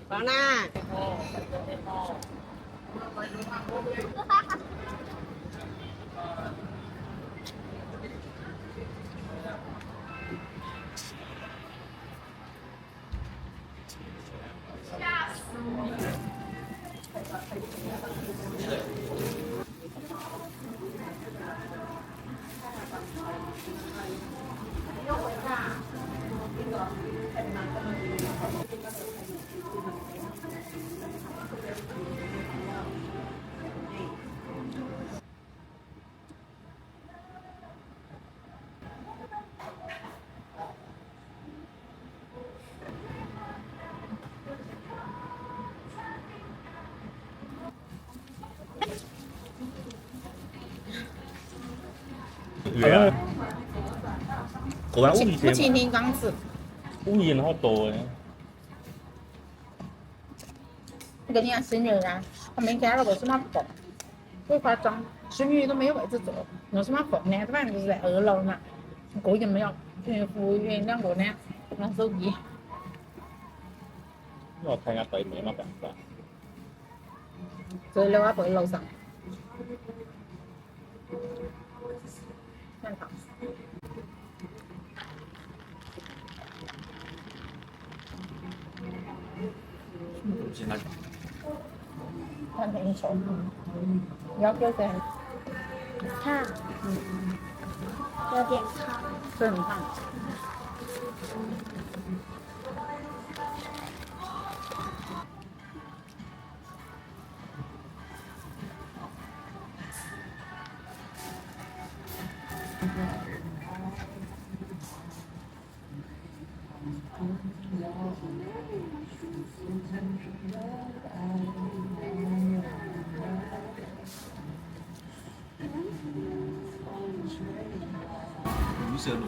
好啦。月啊，嗰間烏不青葉天剛子，烏葉好多嘅，我跟你講，生魚啊，我沒看到過什麼放，多誇張，生魚都沒有位置坐，有什麼放呢？反正就是在2樓嘛，個人沒有，因為服務員2個呢玩手機。我睇下對面乜辦法。所以我回樓上，看看。先啦，看很丑，要不要再烫，有点烫。是很烫。魚上路。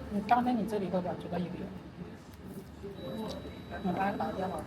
你放在你这里都了，这个有用。我把它倒掉了。